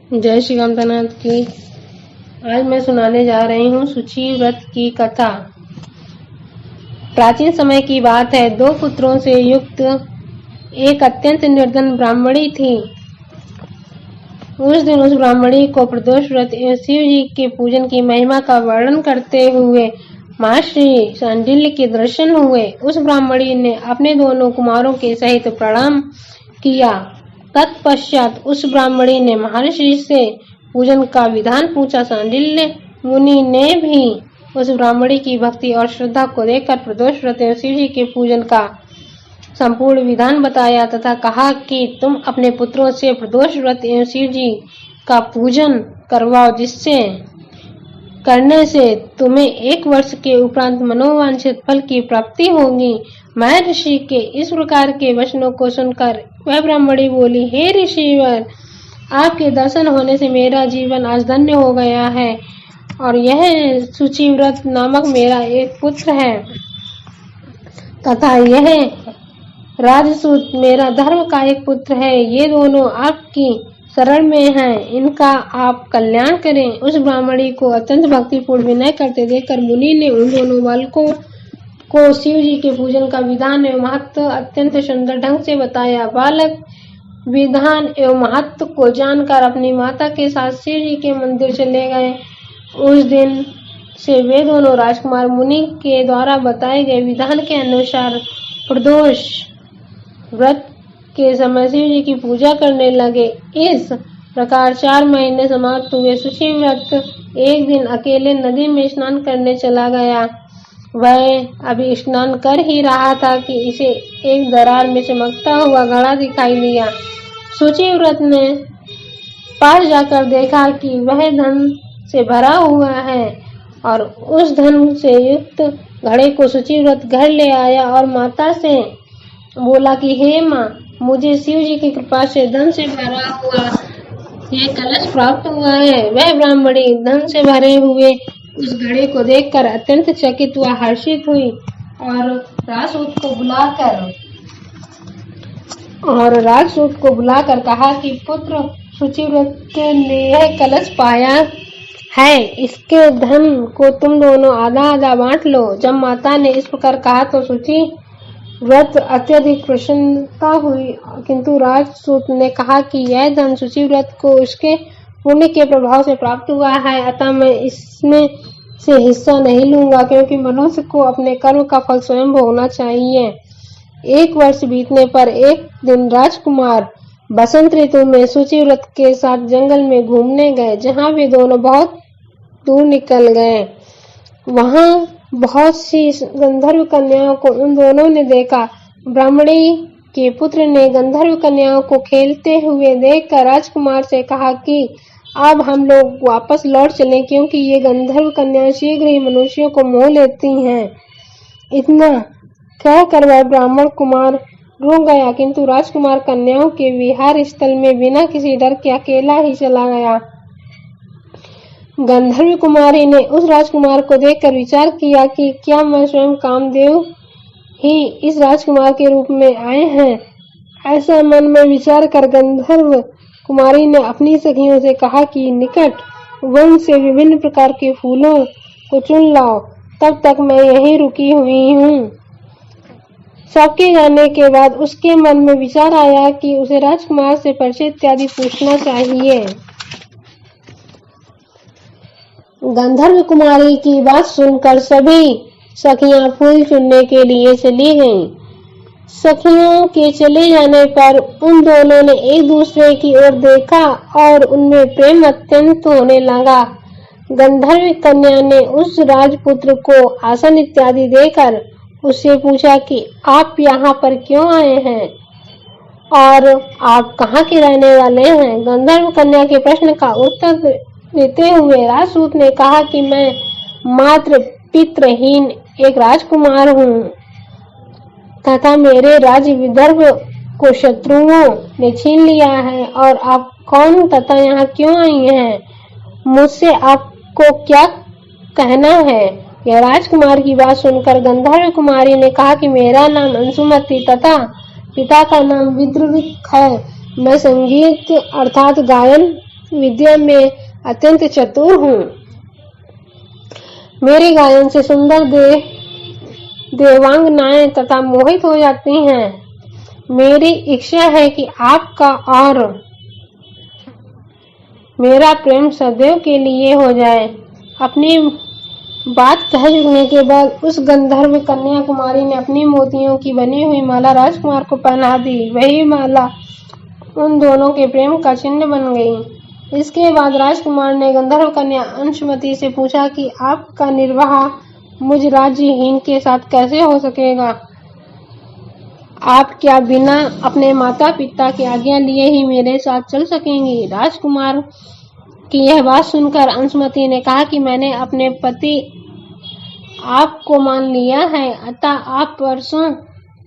जय श्री रामनाथ की। आज मैं सुनाने जा रही हूँ सूची व्रत की कथा। प्राचीन समय की बात है। 2 पुत्रों से युक्त एक अत्यंत निर्धन ब्राह्मणी थी। उस दिन उस ब्राह्मणी को प्रदोष व्रत एवं शिव जी के पूजन की महिमा का वर्णन करते हुए महर्षि शांडिल्य के दर्शन हुए। उस ब्राह्मणी ने अपने दोनों कुमारों के सहित प्रणाम किया। तत्पश्चात उस ब्राह्मणी ने महर्षि से पूजन का विधान पूछा। शांडिल्य मुनि ने भी उस ब्राह्मणी की भक्ति और श्रद्धा को देखकर प्रदोष व्रत एवं शिव जी के पूजन का संपूर्ण विधान बताया तथा कहा कि तुम अपने पुत्रों से प्रदोष व्रत एवं शिव जी का पूजन करवाओ, जिससे करने से तुम्हें 1 वर्ष के उपरांत मनोवांछित फल की प्राप्ति होगी। महर्षि के इस प्रकार के वचनों को सुनकर वह ब्राह्मणी बोली, हे ऋषिवर, आपके दर्शन होने से मेरा जीवन आज धन्य हो गया है और यह सूचिव्रत नामक मेरा एक पुत्र है तथा यह राजसूत मेरा धर्म का एक पुत्र है। ये दोनों आपकी शरण में हैं, इनका आप कल्याण करें। उस ब्राह्मणी को अत्यंत भक्तिपूर्ण विनय करते देखकर मुनि ने उन दोनों बालकों को शिव जी के पूजन का विधान एवं महत्व अत्यंत सुंदर ढंग से बताया। बालक विधान एवं महत्व को जानकर अपनी माता के साथ शिव जी के मंदिर चले गए। उस दिन से वे दोनों राजकुमार मुनि के द्वारा बताए गए विधान के अनुसार प्रदोष व्रत के समय शिव जी की पूजा करने लगे। इस प्रकार 4 महीने समाप्त हुए। सूची व्रत एक दिन अकेले नदी में स्नान करने चला गया। वह अभी स्नान कर ही रहा था कि इसे एक दरार में चमकता हुआ घड़ा दिखाई दिया। सूची व्रत ने पास जाकर देखा कि वह धन से भरा हुआ है और उस धन से युक्त घड़े को सूची व्रत घर ले आया और माता से बोला कि हे माँ, मुझे शिव जी की कृपा से धन से भरा हुआ ये कलश प्राप्त हुआ है। वह ब्राह्मणी धन से भरे हुए उस घड़े को देखकर अत्यंत चकित व हर्षित हुई और राजसूत को बुलाकर कहा कि पुत्र, सूचिव्रत ने यह कलश पाया है, इसके धन को तुम दोनों आधा आधा बांट लो। जब माता ने इस प्रकार कहा तो सूचिव्रत अत्यधिक प्रसन्नता हुई, किंतु राजसूत ने कहा कि यह धन सूचिव्रत को उसके पुण्य के प्रभाव से प्राप्त हुआ है, अतः मैं इसमें से हिस्सा नहीं लूंगा, क्योंकि मनुष्य को अपने कर्म का फल स्वयं भोगना चाहिए। 1 वर्ष बीतने पर एक दिन राजकुमार बसंत ऋतु में सूचिव्रत के साथ जंगल में घूमने गए। जहाँ वे दोनों बहुत दूर निकल गए, वहाँ बहुत सी गंधर्व कन्याओं को उन दोनों ने देखा। ब्राह्मणी के पुत्र ने गंधर्व कन्याओं को खेलते हुए देखकर राजकुमार से कहा कि अब हम लोग वापस लौट चलें, क्योंकि ये गंधर्व कन्याएं शीघ्र ही मनुष्यों को मोह लेती हैं। इतना कहकर वह ब्राह्मण कुमार रुक गया, किंतु राजकुमार कन्याओं के विहार स्थल में बिना किसी डर के अकेला ही चला गया। गंधर्व कुमारी ने उस राजकुमार को देखकर विचार किया कि क्या मैं स्वयं कामदेव ही इस राजकुमार के रूप में आए हैं। ऐसा मन में विचार कर गंधर्व कुमारी ने अपनी सखियों से कहा कि निकट वन से विभिन्न प्रकार के फूलों को चुन लाओ, तब तक मैं यहीं रुकी हुई हूँ। सबके जाने के बाद उसके मन में विचार आया कि उसे राजकुमार से परिचय इत्यादि पूछना चाहिए। गंधर्व कुमारी की बात सुनकर सभी सखियां फूल चुनने के लिए चली गईं। सखियों के चले जाने पर उन दोनों ने एक दूसरे की ओर देखा और उनमें प्रेम अत्यंत होने लगा। गंधर्व कन्या ने उस राजपुत्र को आसन इत्यादि देकर उससे पूछा कि आप यहाँ पर क्यों आए हैं और आप कहाँ के रहने वाले हैं। गंधर्व कन्या के प्रश्न का उत्तर देते हुए राजसूत ने कहा कि मैं मात्र पितृहीन एक राजकुमार हूँ तथा मेरे राज्य विदर्भ को शत्रुओं ने छीन लिया है, और आप कौन तथा यहाँ क्यों आई हैं? मुझसे आपको क्या कहना है? यह राजकुमार की बात सुनकर गंधर्व कुमारी ने कहा कि मेरा नाम अंशुमति तथा पिता का नाम विद्रुविक है। मैं संगीत अर्थात गायन विद्या में अत्यंत चतुर हूँ। मेरे गायन से सुंदर देवांगनाएं तथा मोहित हो जाती हैं। मेरी इच्छा है कि आपका और मेरा प्रेम सदैव के लिए हो जाए। अपनी बात कह चुकने के बाद उस गंधर्व कन्या कुमारी ने अपनी मोतियों की बनी हुई माला राजकुमार को पहना दी। वही माला उन दोनों के प्रेम का चिन्ह बन गई। इसके बाद राजकुमार ने गंधर्व कन्या अंशुमति से पूछा कि आपका निर्वाह मुझ राज्यहीन के साथ कैसे हो सकेगा? आप क्या बिना अपने माता पिता की आज्ञा लिए ही मेरे साथ चल सकेंगी? राजकुमार की यह बात सुनकर अंशुमति ने कहा कि मैंने अपने पति आपको मान लिया है, अतः आप परसों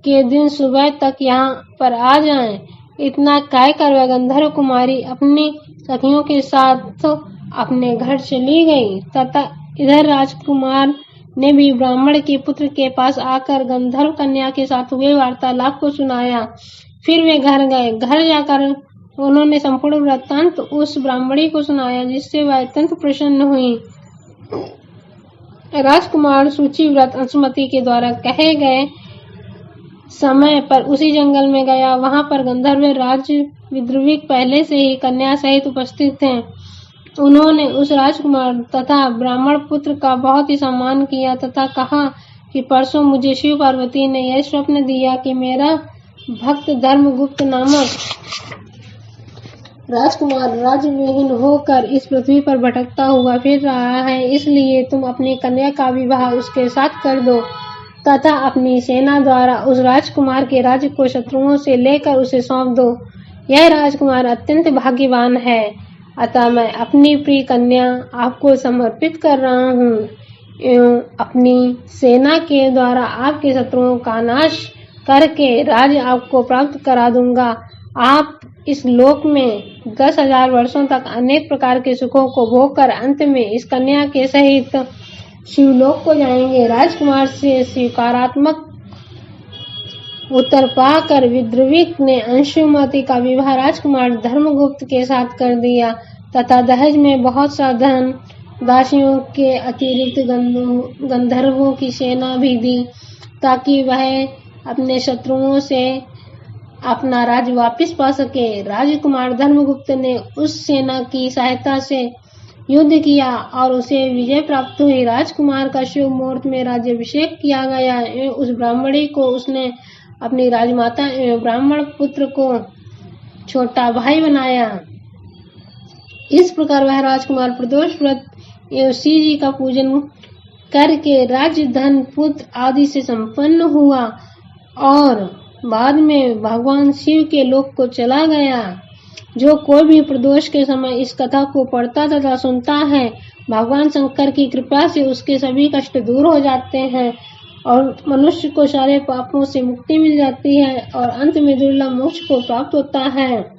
के दिन सुबह तक यहाँ पर आ जाएं। इतना कहकर वह गंधर्व कुमारी अपनी सखियों के साथ अपने घर चली गई तथा इधर राजकुमार ने भी ब्राह्मण के पुत्र के पास आकर गंधर्व कन्या के साथ हुए वार्तालाप को सुनाया। फिर वे घर गए। घर जाकर उन्होंने संपूर्ण वृत्तांत उस ब्राह्मणी को सुनाया, जिससे वह अत्यंत प्रसन्न हुई। राजकुमार सूचिव्रत अंशुमति के द्वारा कहे गए समय पर उसी जंगल में गया। वहां पर गंधर्व राज विद्रुविक पहले से ही कन्या सहित उपस्थित थे। उन्होंने उस राजकुमार तथा ब्राह्मण पुत्र का बहुत ही सम्मान किया तथा कहा कि परसों मुझे शिव पार्वती ने यह स्वप्न दिया कि मेरा भक्त धर्मगुप्त नामक राजकुमार राज्यविहीन होकर इस पृथ्वी पर भटकता हुआ फिर रहा है, इसलिए तुम अपनी कन्या का विवाह उसके साथ कर दो तथा अपनी सेना द्वारा उस राजकुमार के राज्य को शत्रुओं से लेकर उसे सौंप दो। यह राजकुमार अत्यंत भाग्यवान है, अतः मैं अपनी प्रिय कन्या आपको समर्पित कर रहा हूँ एवं अपनी सेना के द्वारा आपके शत्रुओं का नाश करके राज्य आपको प्राप्त करा दूंगा। आप इस लोक में 10,000 वर्षों तक अनेक प्रकार के सुखों को भोग कर अंत में इस कन्या के सहित शिवलोक को जाएंगे। राजकुमार से स्वीकारात्मक उत्तर पाकर विद्रुविक ने अंशुमति का विवाह राजकुमार धर्मगुप्त के साथ कर दिया तथा दहेज में बहुत सा धन, दासियों के अतिरिक्त गंधर्वों की सेना भी दी, ताकि वह अपने शत्रुओं से अपना राज्य वापस पा सके। राजकुमार धर्मगुप्त ने उस सेना की सहायता से युद्ध किया और उसे विजय प्राप्त हुई। राजकुमार का शुभ मुहूर्त में राज्याभिषेक किया गया एवं उस ब्राह्मणी को उसने अपनी राजमाता एवं ब्राह्मण पुत्र को छोटा भाई बनाया। इस प्रकार वह राजकुमार प्रदोष व्रत एवं शिव जी का पूजन करके राज्य, धन, पुत्र आदि से संपन्न हुआ और बाद में भगवान शिव के लोक को चला गया। जो कोई भी प्रदोष के समय इस कथा को पढ़ता तथा सुनता है, भगवान शंकर की कृपा से उसके सभी कष्ट दूर हो जाते हैं और मनुष्य को सारे पापों से मुक्ति मिल जाती है और अंत में दुर्लभ मोक्ष को प्राप्त होता है।